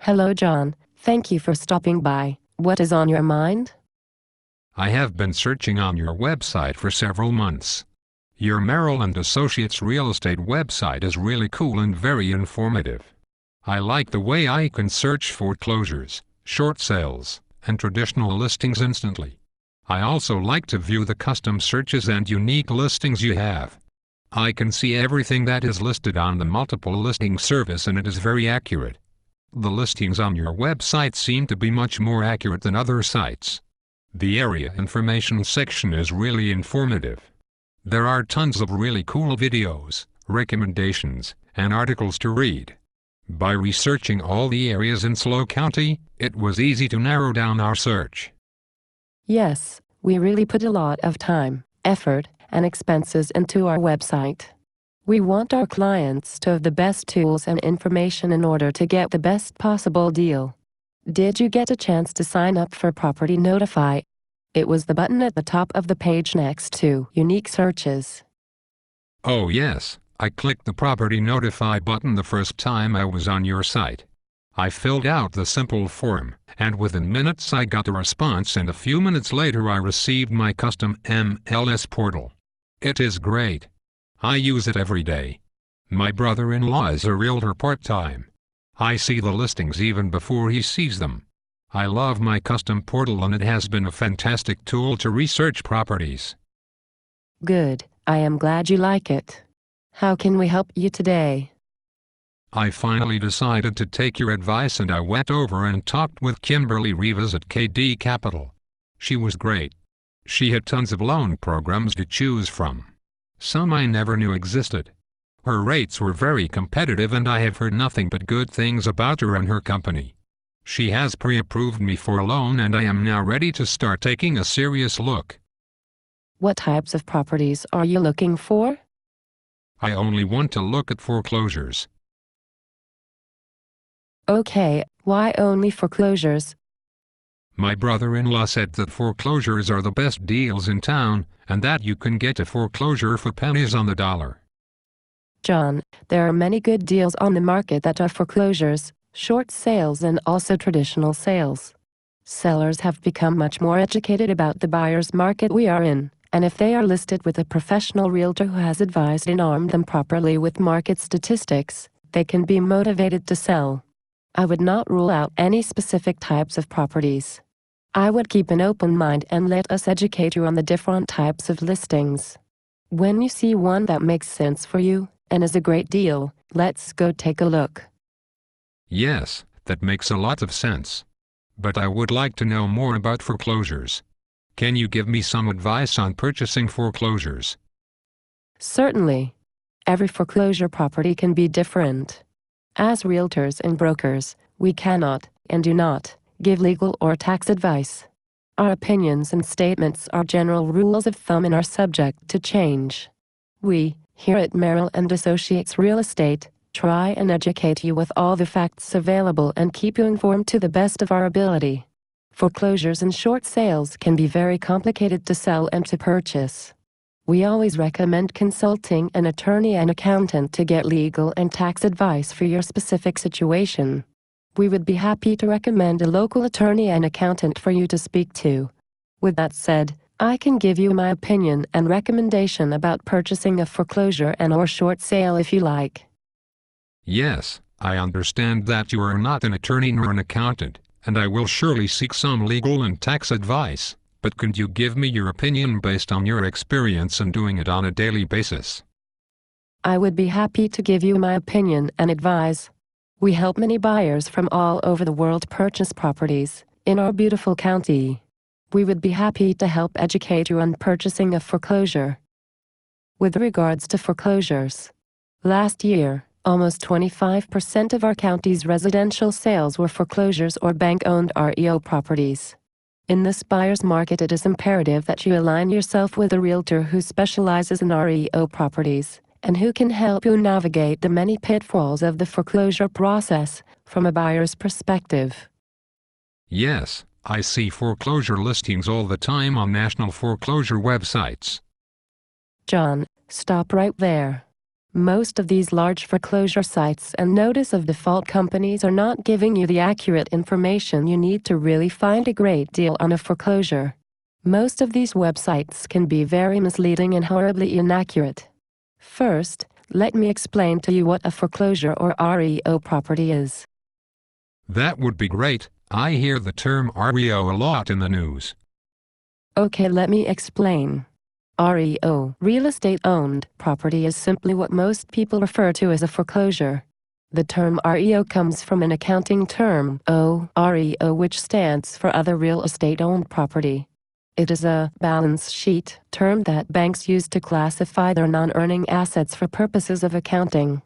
Hello, John. Thank you for stopping by. What is on your mind? I have been searching on your website for several months. Your Merrill and Associates real estate website is really cool and very informative. I like the way I can search foreclosures, short sales, and traditional listings instantly. I also like to view the custom searches and unique listings you have. I can see everything that is listed on the multiple listing service and it is very accurate. The listings on your website seem to be much more accurate than other sites. The area information section is really informative. There are tons of really cool videos, recommendations, and articles to read. By researching all the areas in SLO County, it was easy to narrow down our search. Yes, we really put a lot of time, effort, and expenses into our website. We want our clients to have the best tools and information in order to get the best possible deal. Did you get a chance to sign up for Property Notify? It was the button at the top of the page next to Unique Searches. Oh yes, I clicked the Property Notify button the first time I was on your site. I filled out the simple form, and within minutes I got a response, and a few minutes later I received my custom MLS portal. It is great. I use it every day. My brother-in-law is a realtor part-time. I see the listings even before he sees them. I love my custom portal and it has been a fantastic tool to research properties. Good, I am glad you like it. How can we help you today? I finally decided to take your advice and I went over and talked with Kimberly Rivas at KD Capital. She was great. She had tons of loan programs to choose from. Some I never knew existed. Her rates were very competitive and I have heard nothing but good things about her and her company. She has pre-approved me for a loan and I am now ready to start taking a serious look. What types of properties are you looking for? I only want to look at foreclosures. Okay, why only foreclosures? My brother-in-law said that foreclosures are the best deals in town, and that you can get a foreclosure for pennies on the dollar. John, there are many good deals on the market that are foreclosures, short sales, and also traditional sales. Sellers have become much more educated about the buyer's market we are in, and if they are listed with a professional realtor who has advised and armed them properly with market statistics, they can be motivated to sell. I would not rule out any specific types of properties. I would keep an open mind and let us educate you on the different types of listings. When you see one that makes sense for you and is a great deal, let's go take a look. Yes, that makes a lot of sense. But I would like to know more about foreclosures. Can you give me some advice on purchasing foreclosures? Certainly. Every foreclosure property can be different. As realtors and brokers, we cannot, and do not, give legal or tax advice. Our opinions and statements are general rules of thumb and are subject to change. We, here at Merrill and Associates Real Estate, try and educate you with all the facts available and keep you informed to the best of our ability. Foreclosures and short sales can be very complicated to sell and to purchase. We always recommend consulting an attorney and accountant to get legal and tax advice for your specific situation. We would be happy to recommend a local attorney and accountant for you to speak to. With that said, I can give you my opinion and recommendation about purchasing a foreclosure and or short sale if you like. Yes, I understand that you are not an attorney nor an accountant, and I will surely seek some legal and tax advice. But could you give me your opinion based on your experience in doing it on a daily basis? I would be happy to give you my opinion and advise. We help many buyers from all over the world purchase properties in our beautiful county. We would be happy to help educate you on purchasing a foreclosure. With regards to foreclosures, last year, almost 25% of our county's residential sales were foreclosures or bank-owned REO properties. In this buyer's market, it is imperative that you align yourself with a realtor who specializes in REO properties and who can help you navigate the many pitfalls of the foreclosure process from a buyer's perspective. Yes, I see foreclosure listings all the time on national foreclosure websites. John, stop right there. Most of these large foreclosure sites and notice of default companies are not giving you the accurate information you need to really find a great deal on a foreclosure. Most of these websites can be very misleading and horribly inaccurate. First, let me explain to you what a foreclosure or REO property is. That would be great. I hear the term REO a lot in the news. Okay, let me explain. REO, real estate owned property, is simply what most people refer to as a foreclosure. The term REO comes from an accounting term, OREO, which stands for other real estate owned property. It is a balance sheet term that banks use to classify their non-earning assets for purposes of accounting.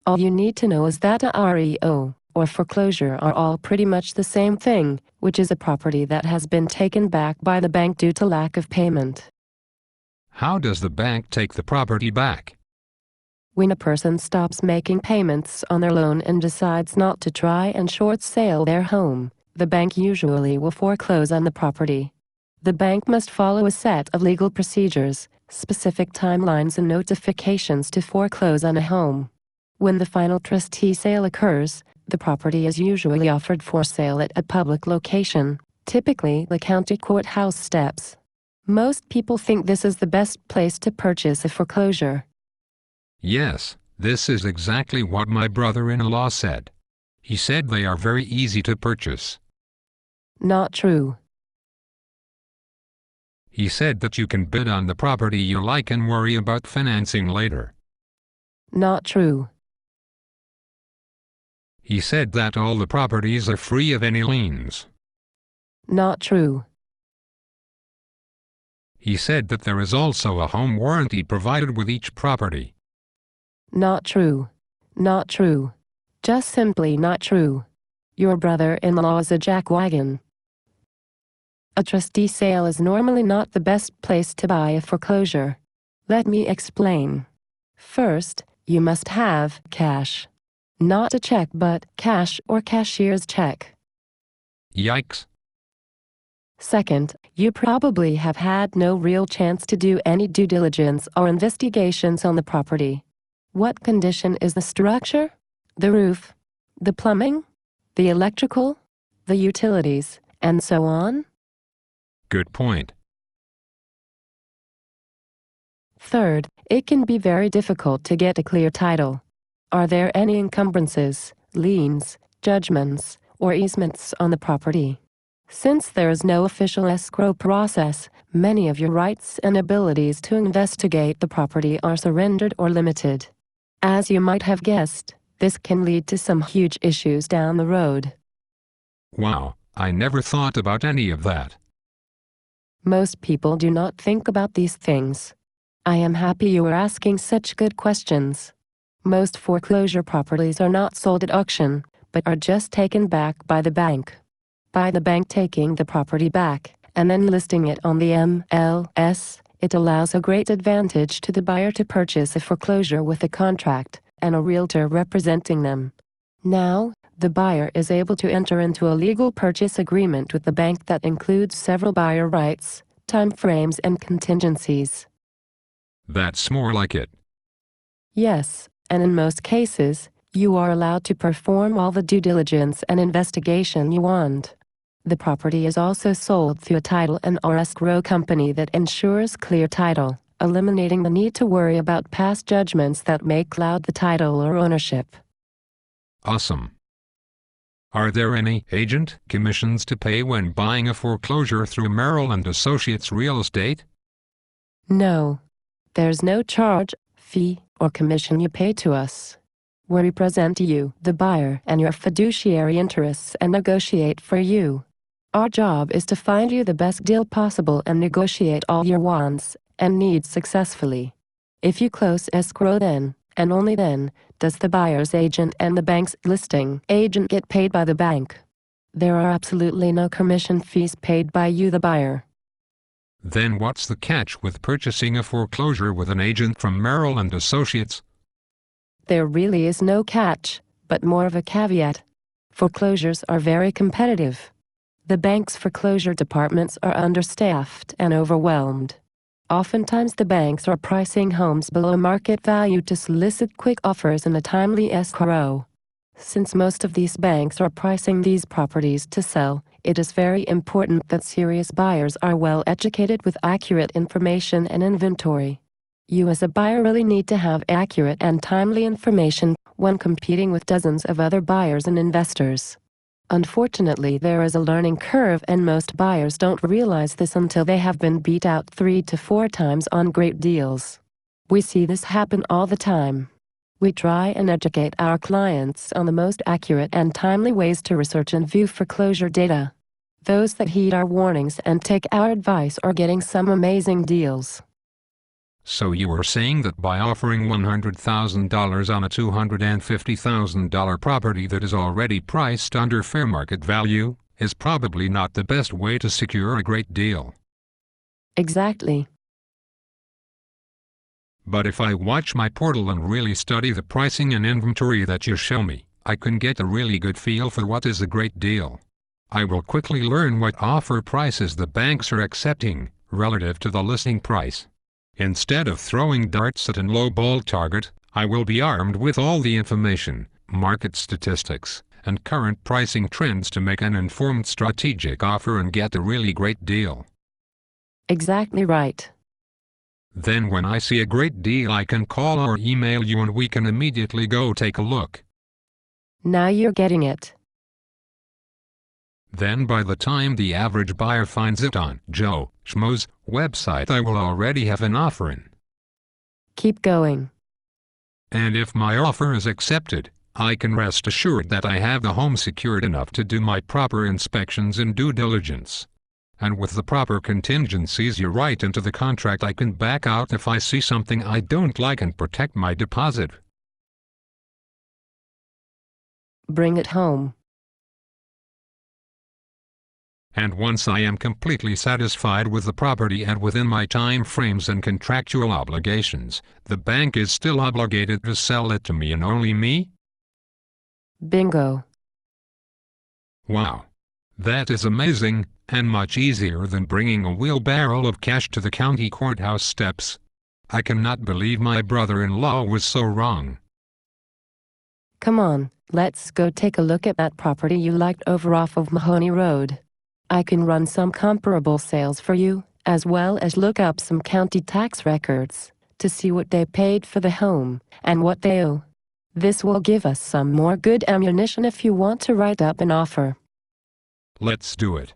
All you need to know is that a REO or foreclosure are all pretty much the same thing, which is a property that has been taken back by the bank due to lack of payment. How does the bank take the property back? When a person stops making payments on their loan and decides not to try and short sale their home, the bank usually will foreclose on the property. The bank must follow a set of legal procedures, specific timelines and notifications to foreclose on a home. When the final trustee sale occurs, the property is usually offered for sale at a public location, typically the county courthouse steps. Most people think this is the best place to purchase a foreclosure. Yes, this is exactly what my brother-in-law said. He said they are very easy to purchase. Not true. He said that you can bid on the property you like and worry about financing later. Not true. He said that all the properties are free of any liens. Not true. He said that there is also a home warranty provided with each property. Not true. Not true. Just simply not true. Your brother-in-law is a jackwagon. A trustee sale is normally not the best place to buy a foreclosure. Let me explain. First, you must have cash. Not a check, but cash or cashier's check. Yikes. Second, you probably have had no real chance to do any due diligence or investigations on the property. What condition is the structure? The roof? The plumbing? The electrical? The utilities? And so on? Good point. Third, it can be very difficult to get a clear title. Are there any encumbrances, liens, judgments, or easements on the property? Since there is no official escrow process, many of your rights and abilities to investigate the property are surrendered or limited. As you might have guessed, this can lead to some huge issues down the road. Wow, I never thought about any of that. Most people do not think about these things. I am happy you are asking such good questions. Most foreclosure properties are not sold at auction, but are just taken back by the bank. By the bank taking the property back and then listing it on the MLS, it allows a great advantage to the buyer to purchase a foreclosure with a contract and a realtor representing them. Now, the buyer is able to enter into a legal purchase agreement with the bank that includes several buyer rights, time frames, and contingencies. That's more like it. Yes, and in most cases, you are allowed to perform all the due diligence and investigation you want. The property is also sold through a title and or escrow company that ensures clear title, eliminating the need to worry about past judgments that may cloud the title or ownership. Awesome. Are there any agent commissions to pay when buying a foreclosure through Merrill & Associates Real Estate? No. There's no charge, fee, or commission you pay to us. We represent you, the buyer, and your fiduciary interests and negotiate for you. Our job is to find you the best deal possible and negotiate all your wants and needs successfully. If you close escrow, then, and only then, does the buyer's agent and the bank's listing agent get paid by the bank. There are absolutely no commission fees paid by you, the buyer. Then what's the catch with purchasing a foreclosure with an agent from Merrill & Associates? There really is no catch, but more of a caveat. Foreclosures are very competitive. The bank's foreclosure departments are understaffed and overwhelmed. Oftentimes the banks are pricing homes below market value to solicit quick offers in a timely escrow. Since most of these banks are pricing these properties to sell, it is very important that serious buyers are well educated with accurate information and inventory. You as a buyer really need to have accurate and timely information when competing with dozens of other buyers and investors. Unfortunately, there is a learning curve and most buyers don't realize this until they have been beat out 3 to 4 times on great deals. We see this happen all the time. We try and educate our clients on the most accurate and timely ways to research and view foreclosure data. Those that heed our warnings and take our advice are getting some amazing deals. So you are saying that by offering $100,000 on a $250,000 property that is already priced under fair market value, is probably not the best way to secure a great deal. Exactly. But if I watch my portal and really study the pricing and inventory that you show me, I can get a really good feel for what is a great deal. I will quickly learn what offer prices the banks are accepting relative to the listing price. Instead of throwing darts at a low-ball target, I will be armed with all the information, market statistics, and current pricing trends to make an informed strategic offer and get a really great deal. Exactly right. Then when I see a great deal I can call or email you and we can immediately go take a look. Now you're getting it. Then by the time the average buyer finds it on Joe Schmo's website I will already have an offer in. Keep going. And if my offer is accepted, I can rest assured that I have the home secured enough to do my proper inspections and due diligence. And with the proper contingencies you write into the contract I can back out if I see something I don't like and protect my deposit. Bring it home. And once I am completely satisfied with the property and within my time frames and contractual obligations, the bank is still obligated to sell it to me and only me? Bingo. Wow. That is amazing, and much easier than bringing a wheelbarrow of cash to the county courthouse steps. I cannot believe my brother-in-law was so wrong. Come on, let's go take a look at that property you liked over off of Mahoney Road. I can run some comparable sales for you, as well as look up some county tax records to see what they paid for the home and what they owe. This will give us some more good ammunition if you want to write up an offer. Let's do it.